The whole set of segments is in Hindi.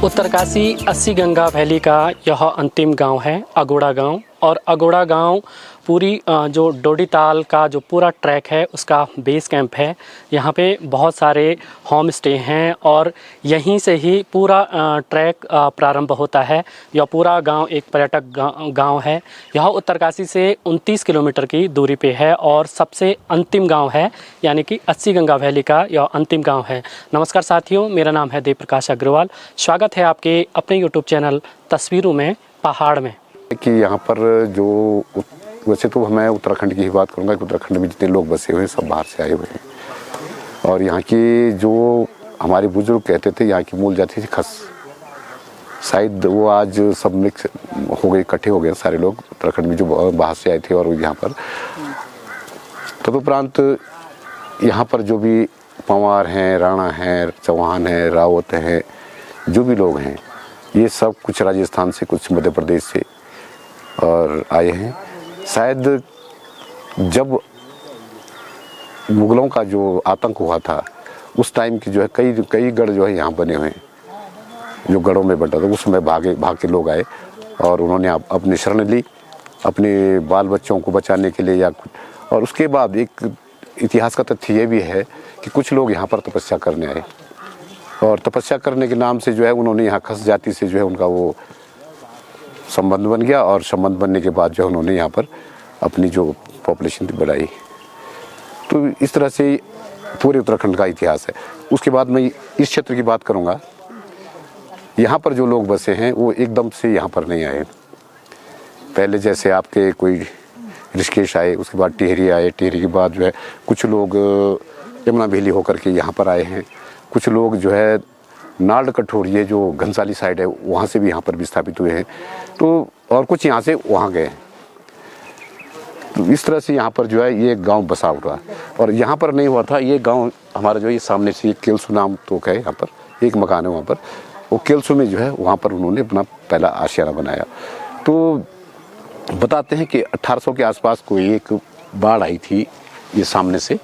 उत्तरकाशी 80 गंगा वैली का यह अंतिम गांव है अगोड़ा गांव। और अगोड़ा गांव पूरी जो डोडीताल का जो पूरा ट्रैक है उसका बेस कैंप है। यहाँ पे बहुत सारे होम स्टे हैं और यहीं से ही पूरा ट्रैक प्रारंभ होता है। यह पूरा गांव एक पर्यटक गांव है। यह उत्तरकाशी से 29 किलोमीटर की दूरी पे है और सबसे अंतिम गांव है, यानी कि 80 गंगा वैली का यह अंतिम गांव है। नमस्कार साथियों, मेरा नाम है देव प्रकाश अग्रवाल। स्वागत है आपके अपने यूट्यूब चैनल तस्वीरों में पहाड़ में। कि यहाँ पर जो वैसे तो मैं उत्तराखंड की ही बात करूँगा कि उत्तराखंड में जितने लोग बसे हुए हैं सब बाहर से आए हुए हैं। और यहाँ की जो हमारे बुजुर्ग कहते थे यहाँ की मूल जाति थी खस, शायद वो आज सब मिक्स हो गए, इकट्ठे हो गए सारे लोग उत्तराखंड में जो बाहर से आए थे। और यहाँ पर तदुपरांत यहाँ पर जो भी पंवार हैं, राणा हैं, चौहान हैं, रावत हैं, जो भी लोग हैं ये सब कुछ राजस्थान से, कुछ मध्य प्रदेश से और आए हैं। शायद जब मुगलों का जो आतंक हुआ था उस टाइम की जो है कई गढ़ जो है यहाँ बने हुए हैं, जो गढ़ों में बंटा था उस समय भाग के लोग आए और उन्होंने अपनी शरण ली अपने बाल बच्चों को बचाने के लिए या कुछ। और उसके बाद एक इतिहास का तथ्य ये भी है कि कुछ लोग यहाँ पर तपस्या करने आए और तपस्या करने के नाम से जो है उन्होंने यहाँ खस जाति से जो है उनका वो संबंध बन गया और संबंध बनने के बाद जो उन्होंने यहाँ पर अपनी जो पॉपुलेशन थी बढ़ाई। तो इस तरह से पूरे उत्तराखंड का इतिहास है। उसके बाद मैं इस क्षेत्र की बात करूँगा। यहाँ पर जो लोग बसे हैं वो एकदम से यहाँ पर नहीं आए। पहले जैसे आपके कोई ऋषिकेश आए, उसके बाद टिहरी आए, टिहरी के बाद जो है कुछ लोग यमुना वैली होकर के यहाँ पर आए हैं। कुछ लोग जो है नाल्ड कठोर, ये जो घनसाली साइड है वहाँ से भी यहाँ पर विस्थापित हुए हैं। तो और कुछ यहाँ से वहाँ गए। तो इस तरह से यहाँ पर जो है ये गांव बसा हुआ। और यहाँ पर नहीं हुआ था ये गांव हमारा जो है सामने से केलसू नाम तो है, यहाँ पर एक मकान है वहाँ पर, वो केलसू में जो है वहाँ पर उन्होंने अपना पहला आशियाना बनाया। तो बताते हैं कि 1800 के आसपास कोई एक बाढ़ आई थी ये सामने से,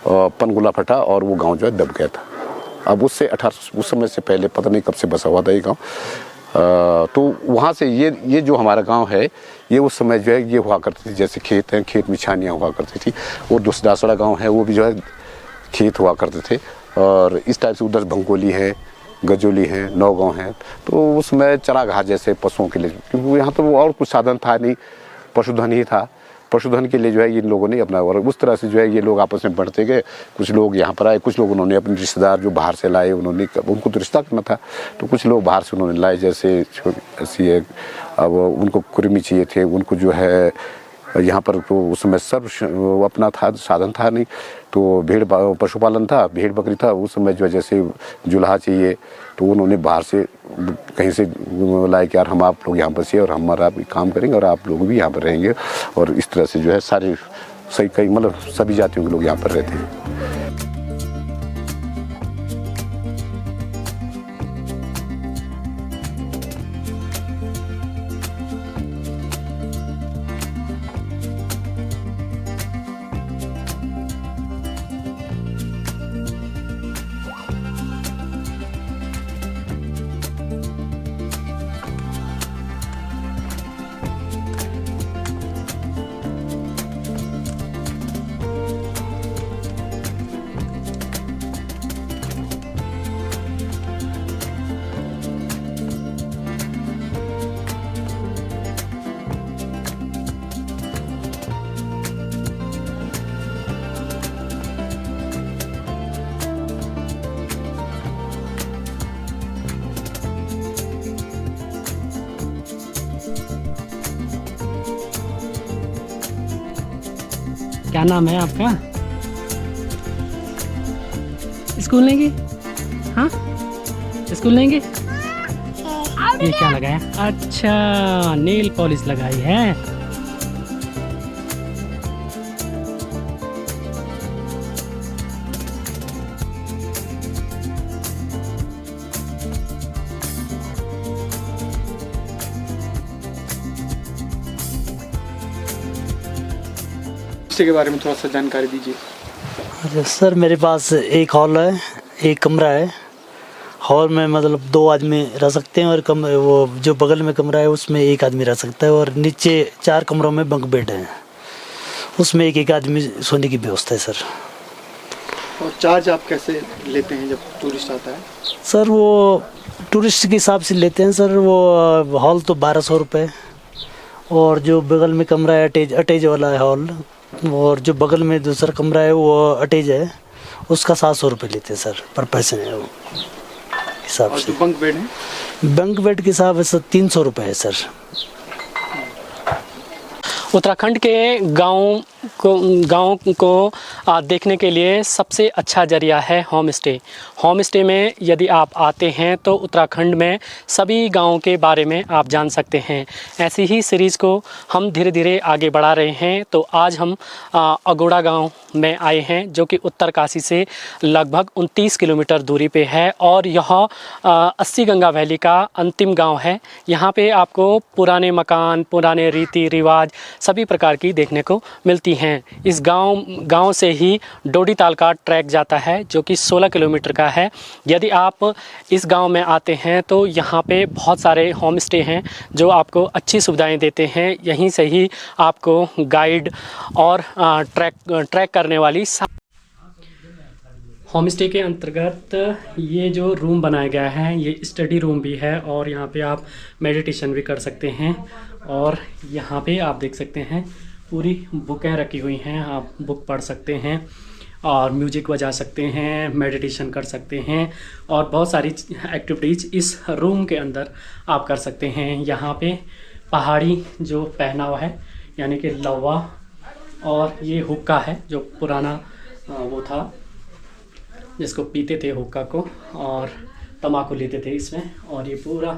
पनगुला फटा और वो गाँव जो है दब गया था। अब उससे 1800 उस समय से पहले पता नहीं कब से बसा हुआ था ये गाँव। तो वहाँ से ये जो हमारा गांव है ये उस समय जो है ये हुआ करती थी, जैसे खेत हैं, खेत में छानियाँ हुआ करती थी। और दूसरा गांव है वो भी जो है खेत हुआ करते थे। और इस टाइप से उधर भंकोली है, गजोली है, नौगांव है। तो उसमें चरागाह जैसे पशुओं के लिए, क्योंकि यहाँ तो और कुछ साधन था नहीं, पशुधन ही था। पशुधन के लिए जो है इन लोगों ने अपना, और उस तरह से जो है ये लोग आपस में बढ़ते गए। कुछ लोग यहाँ पर आए, कुछ लोग उन्होंने अपने रिश्तेदार जो बाहर से लाए, उन्होंने उनको तो रिश्ता करना था तो कुछ लोग बाहर से उन्होंने लाए, जैसे ऐसी है। अब उनको कुर्मी चाहिए थे, उनको जो है यहाँ पर तो उस समय सर्व अपना था, साधन था नहीं, तो भेड़ पशुपालन था, भेड़ बकरी था। उस समय जो है जैसे जुल्हा चाहिए तो उन्होंने बाहर से कहीं से लाए कि यार हम आप लोग यहाँ बसिए और हमारा भी काम करेंगे और आप लोग भी यहाँ पर रहेंगे। और इस तरह से जो है सारे कई मतलब सभी जातियों के लोग यहाँ पर रहते हैं। क्या नाम है आपका? स्कूल लेंगे? हाँ, स्कूल लेंगे? ये क्या लगाया? अच्छा, नेल पॉलिश लगाई है। के बारे में थोड़ा सा जानकारी दीजिए। अच्छा सर, मेरे पास एक हॉल है, एक कमरा है। हॉल में मतलब 2 आदमी रह सकते हैं, और वो जो बगल में कमरा है उसमें 1 आदमी रह सकता है, और नीचे 4 कमरों में बंक बेड है, उसमें एक आदमी सोने की व्यवस्था है सर। और चार्ज आप कैसे लेते हैं जब टूरिस्ट आता है? सर वो टूरिस्ट के हिसाब से लेते हैं सर। वो हॉल तो 1200 रुपये, और जो बगल में कमरा है अटैच वाला है हॉल, और जो बगल में दूसरा कमरा है वो अटैच है, उसका 700 रुपये लेते हैं सर पर पर्सन है वो हिसाब और से। जो बंक बेड है? बंक बेड के हिसाब से 300 रुपये है सर। उत्तराखंड के गाँव को देखने के लिए सबसे अच्छा जरिया है होम स्टे। होम स्टे में यदि आप आते हैं तो उत्तराखंड में सभी गाँव के बारे में आप जान सकते हैं। ऐसी ही सीरीज़ को हम धीरे धीरे आगे बढ़ा रहे हैं। तो आज हम अगोड़ा गांव में आए हैं, जो कि उत्तरकाशी से लगभग 29 किलोमीटर दूरी पे है, और यह 80 गंगा वैली का अंतिम गांव है। यहाँ पे आपको पुराने मकान, पुराने रीति रिवाज सभी प्रकार की देखने को मिलती हैं। इस गांव से ही डोडी ताल का ट्रैक जाता है, जो कि 16 किलोमीटर का है। यदि आप इस गांव में आते हैं तो यहाँ पे बहुत सारे होम स्टे हैं जो आपको अच्छी सुविधाएं देते हैं। यहीं से ही आपको गाइड और ट्रैक करने वाली होम स्टे के अंतर्गत ये जो रूम बनाया गया है, ये स्टडी रूम भी है, और यहाँ पे आप मेडिटेशन भी कर सकते हैं। और यहाँ पे आप देख सकते हैं पूरी बुकें रखी हुई हैं, आप बुक पढ़ सकते हैं और म्यूजिक बजा सकते हैं, मेडिटेशन कर सकते हैं, और बहुत सारी एक्टिविटीज़ इस रूम के अंदर आप कर सकते हैं। यहाँ पे पहाड़ी जो पहनावा है, यानी कि लवा, और ये हुक्का है जो पुराना वो था जिसको पीते थे हुक्का को, और तम्बाकू लेते थे इसमें। और ये पूरा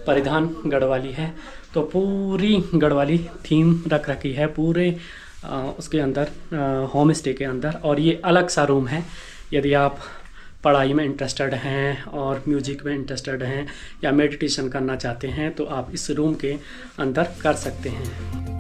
परिधान गढ़वाली है, तो पूरी गढ़वाली थीम रख रखी है पूरे उसके अंदर, होम स्टे के अंदर। और ये अलग सा रूम है। यदि आप पढ़ाई में इंटरेस्टेड हैं और म्यूजिक में इंटरेस्टेड हैं या मेडिटेशन करना चाहते हैं तो आप इस रूम के अंदर कर सकते हैं।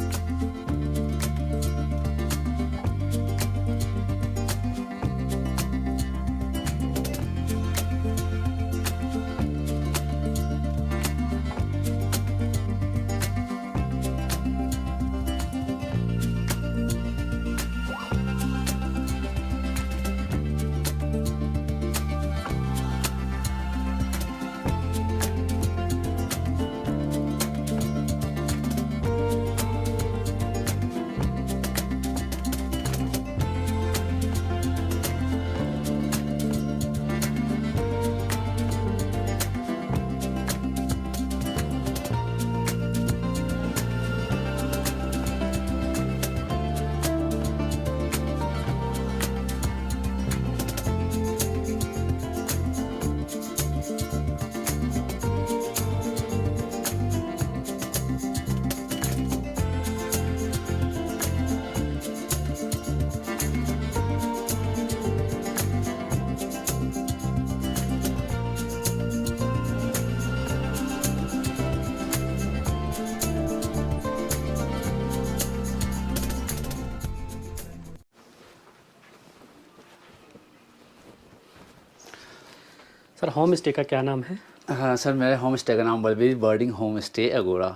सर, होम स्टे का क्या नाम है? हाँ सर, मेरे होम स्टे का नाम बलबीर बर्डिंग होम स्टे अगोड़ा।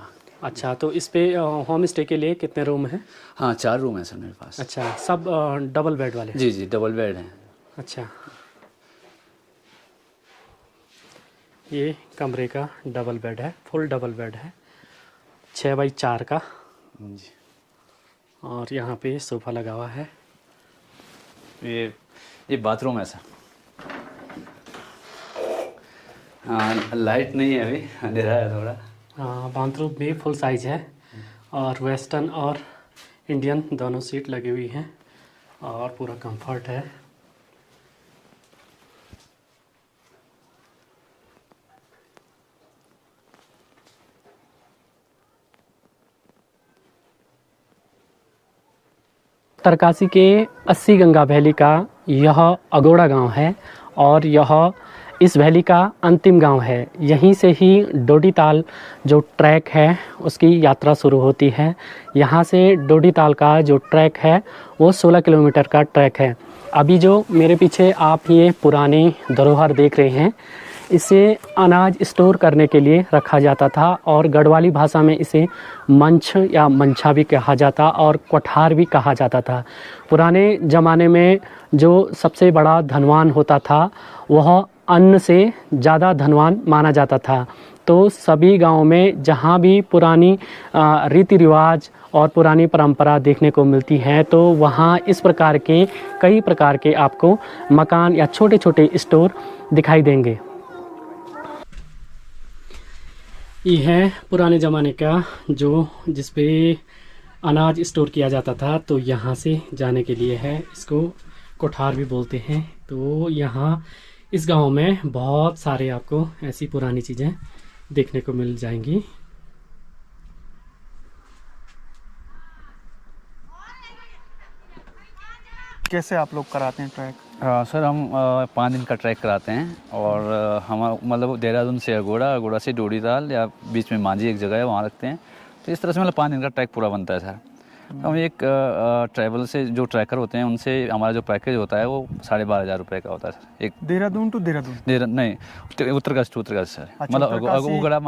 अच्छा, तो इस पे होम स्टे के लिए कितने रूम हैं? हाँ 4 रूम है सर मेरे पास। अच्छा, सब डबल बेड वाले? जी जी, डबल बेड हैं। अच्छा, ये कमरे का डबल बेड है, फुल डबल बेड है, 6x4 का जी। और यहाँ पे सोफ़ा लगा हुआ है। ये बाथरूम है सर। लाइट नहीं है, अभी अंधेरा है थोड़ा। हाँ, बाथरूम भी फुल साइज है, और वेस्टर्न और इंडियन दोनों सीट लगी हुई हैं, और पूरा कंफर्ट है। उत्तरकाशी के 80 गंगा वैली का यह अगोड़ा गांव है, और यह इस वैली का अंतिम गांव है। यहीं से ही डोडी ताल जो ट्रैक है उसकी यात्रा शुरू होती है। यहाँ से डोडी ताल का जो ट्रैक है वो 16 किलोमीटर का ट्रैक है। अभी जो मेरे पीछे आप ये पुरानी धरोहर देख रहे हैं, इसे अनाज स्टोर करने के लिए रखा जाता था और गढ़वाली भाषा में इसे मंच या मंछा भी कहा जाता और कोठार भी कहा जाता था। पुराने ज़माने में जो सबसे बड़ा धनवान होता था वह अन्न से ज़्यादा धनवान माना जाता था। तो सभी गाँव में जहाँ भी पुरानी रीति रिवाज और पुरानी परंपरा देखने को मिलती है तो वहाँ इस प्रकार के कई प्रकार के आपको मकान या छोटे छोटे स्टोर दिखाई देंगे। ये है पुराने ज़माने का जिस पे अनाज स्टोर किया जाता था। तो यहाँ से जाने के लिए है, इसको कोठार भी बोलते हैं। तो यहाँ इस गांव में बहुत सारे आपको ऐसी पुरानी चीज़ें देखने को मिल जाएंगी। कैसे आप लोग कराते हैं ट्रैक? सर हम 5 दिन का ट्रैक कराते हैं और हम मतलब देहरादून से अगोड़ा, अगोड़ा से डोडीताल या बीच में मांझी एक जगह है वहाँ रखते हैं। तो इस तरह से मतलब 5 दिन का ट्रैक पूरा बनता है सर। हम एक ट्रैवल से जो ट्रैकर होते हैं उनसे हमारा जो पैकेज होता है वो 12,500 रुपये का होता है सर। एक देहरादून टू देहरादून नहीं, उत्तरकाशी टू उत्तरकाशी सर। अच्छा, मतलब अगोड़ा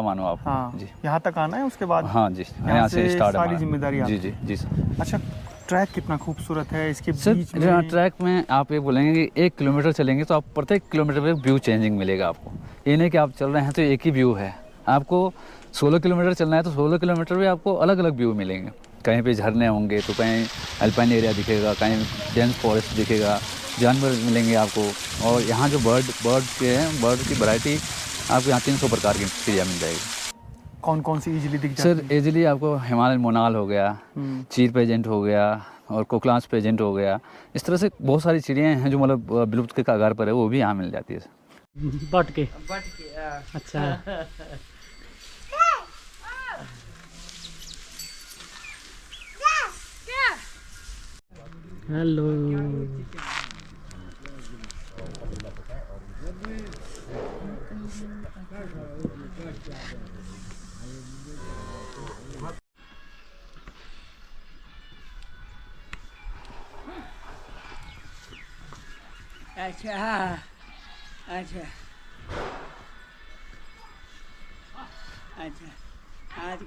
मानो आप। हाँ, जी यहाँ तक आना है, उसके बाद हाँ जी यहाँ से स्टार्ट सारी जिम्मेदारी जी जी जी सर। अच्छा, ट्रैक कितना खूबसूरत है इसके सर बीच में। ट्रैक में आप ये बोलेंगे कि 1 किलोमीटर चलेंगे तो आप प्रत्येक किलोमीटर पे व्यू चेंजिंग मिलेगा आपको। ये नहीं कि आप चल रहे हैं तो एक ही व्यू है। आपको 16 किलोमीटर चलना है तो 16 किलोमीटर में आपको अलग अलग व्यू मिलेंगे। कहीं पे झरने होंगे तो कहीं अल्पाइन एरिया दिखेगा, कहीं डेंस फॉरेस्ट दिखेगा, जानवर मिलेंगे आपको। और यहाँ जो बर्ड की वैरायटी आपको यहाँ 300 प्रकार की चिड़िया मिल जाएगी। कौन कौन सी इजीली दिख जाती है? सर इजीली आपको हिमालयन मोनाल हो गया, चीर पेजेंट हो गया और कोकलांस पेजेंट हो गया। इस तरह से बहुत सारी चिड़ियाँ हैं जो मतलब विलुप्त के कगार पर है, वो भी यहाँ मिल जाती है सर। बट के अच्छा हेलो अच्छा अच्छा अच्छा आज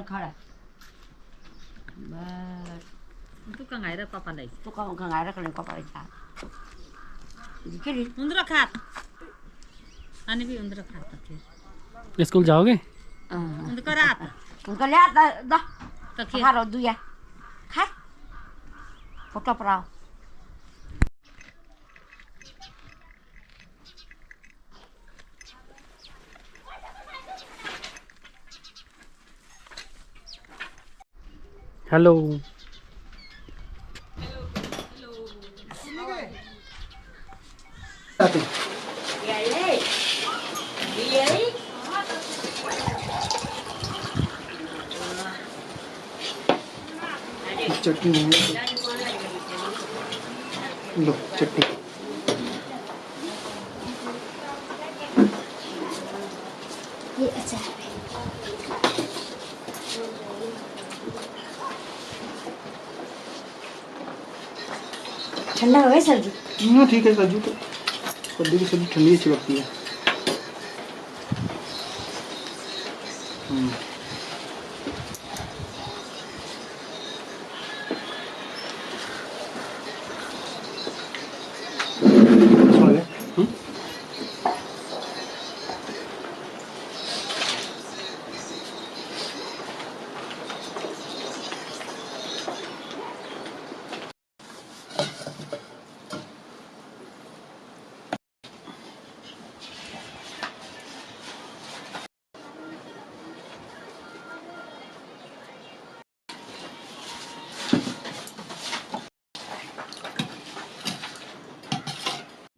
खड़ा बस तू कंगाई रख पापा नहीं तू कंगाई रख ले पापा इच्छा जिकरी उंदरा खात आने भी उंदरा खाता फिर स्कूल जाओगे? उनका रात उनका ले आता दा तो फिर खा रो दुया खा फोटो पराओ हेलो चटनी लो चटनी। ये अच्छा ठंडा हो गया सब्जी। हाँ ठीक है सब्जी, तो सब्जी की सब्जी ठंडी अच्छी लगती है।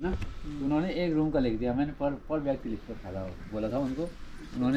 ना उन्होंने एक रूम का लिख दिया, मैंने पर व्यक्ति लिख कर बोला था उनको। उन्होंने